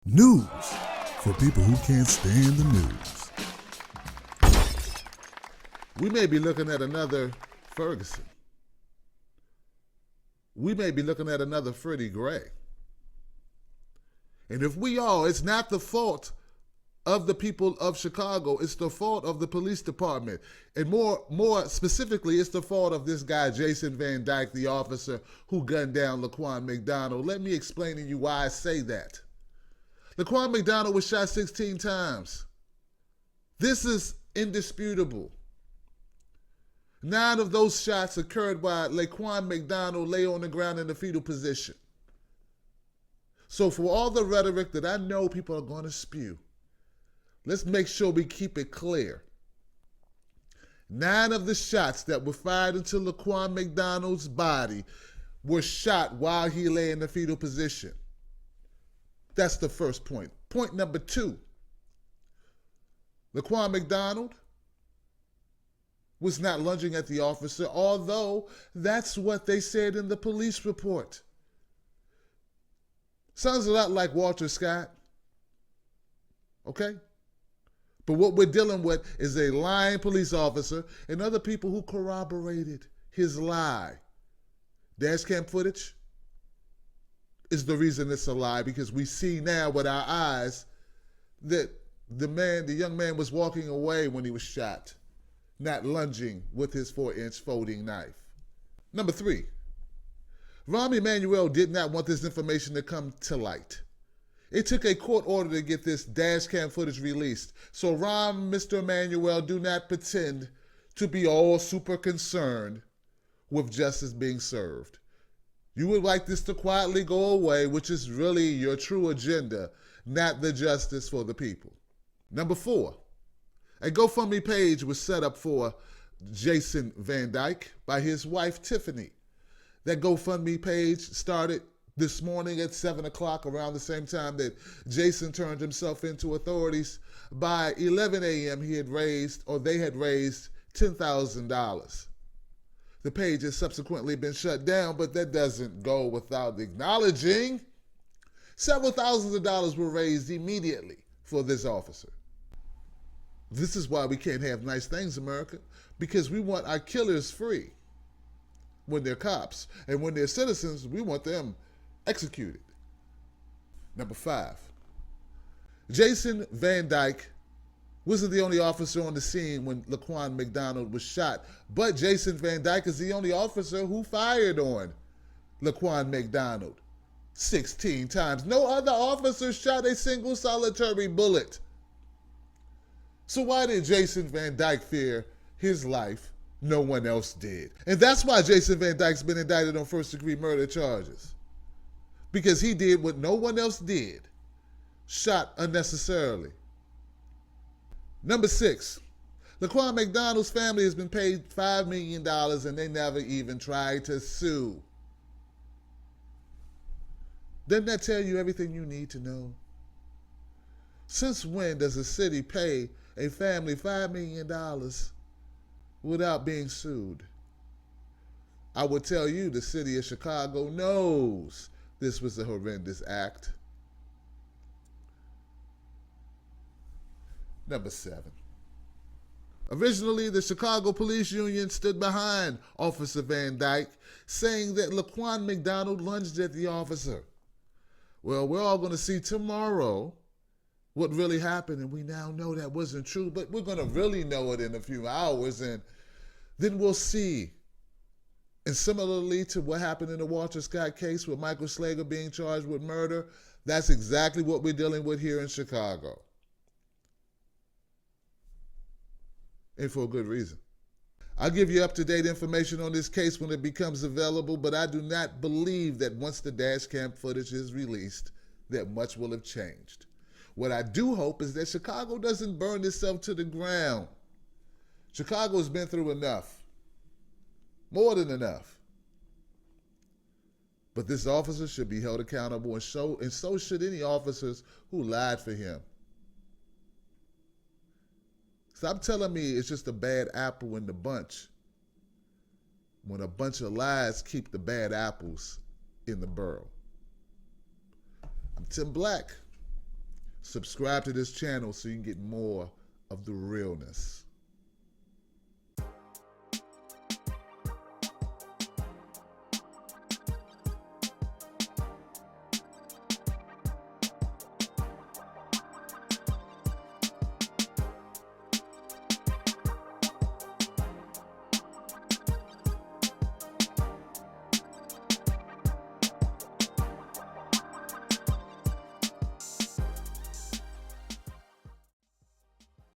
News for people who can't stand the news. We may be looking at another Ferguson. We may be looking at another Freddie Gray. And if we are, it's not the fault of the people of Chicago. It's the fault of the police department. And more specifically, it's the fault of this guy, Jason Van Dyke, the officer who gunned down Laquan McDonald. Let me explain to you why I say that. Laquan McDonald was shot 16 times. This is indisputable. 9 of those shots occurred while Laquan McDonald lay on the ground in the fetal position. So for all the rhetoric that I know people are going to spew, let's make sure we keep it clear. 9 of the shots that were fired into Laquan McDonald's body were shot while he lay in the fetal position. That's the first point. Point number 2. Laquan McDonald was not lunging at the officer, although that's what they said in the police report. Sounds a lot like Walter Scott. Okay? But what we're dealing with is a lying police officer and other people who corroborated his lie. Dash cam footage is the reason it's a lie, because we see now with our eyes that the young man was walking away when he was shot, not lunging with his 4-inch folding knife. Number 3, Rahm Emanuel did not want this information to come to light. It took a court order to get this dash cam footage released. So Rahm, Mr. Emanuel, do not pretend to be all super concerned with justice being served. You would like this to quietly go away, which is really your true agenda, not the justice for the people. Number 4, a GoFundMe page was set up for Jason Van Dyke by his wife, Tiffany. That GoFundMe page started this morning at 7 o'clock, around the same time that Jason turned himself into authorities. By 11 a.m., they had raised $10,000. The page has subsequently been shut down, but that doesn't go without acknowledging several thousands of dollars were raised immediately for this officer. This is why we can't have nice things, America, because we want our killers free when they're cops, and when they're citizens, we want them executed. Number 5, Jason Van Dyke wasn't the only officer on the scene when Laquan McDonald was shot, but Jason Van Dyke is the only officer who fired on Laquan McDonald 16 times. No other officer shot a single solitary bullet. So why did Jason Van Dyke fear his life? No one else did. And that's why Jason Van Dyke's been indicted on first-degree murder charges. Because he did what no one else did. Shot unnecessarily. Number 6, Laquan McDonald's family has been paid $5 million and they never even tried to sue. Doesn't that tell you everything you need to know? Since when does a city pay a family $5 million without being sued? I would tell you the city of Chicago knows this was a horrendous act. Number 7. Originally, the Chicago Police Union stood behind Officer Van Dyke, saying that Laquan McDonald lunged at the officer. Well, we're all going to see tomorrow what really happened, and we now know that wasn't true, but we're going to really know it in a few hours, and then we'll see. And similarly to what happened in the Walter Scott case with Michael Slager being charged with murder, that's exactly what we're dealing with here in Chicago. And for a good reason. I'll give you up-to-date information on this case when it becomes available, but I do not believe that once the dash cam footage is released, that much will have changed. What I do hope is that Chicago doesn't burn itself to the ground. Chicago's been through enough. More than enough. But this officer should be held accountable, and so should any officers who lied for him. Stop telling me it's just a bad apple in the bunch, when a bunch of lies keep the bad apples in the barrel. I'm Tim Black. Subscribe to this channel so you can get more of the realness.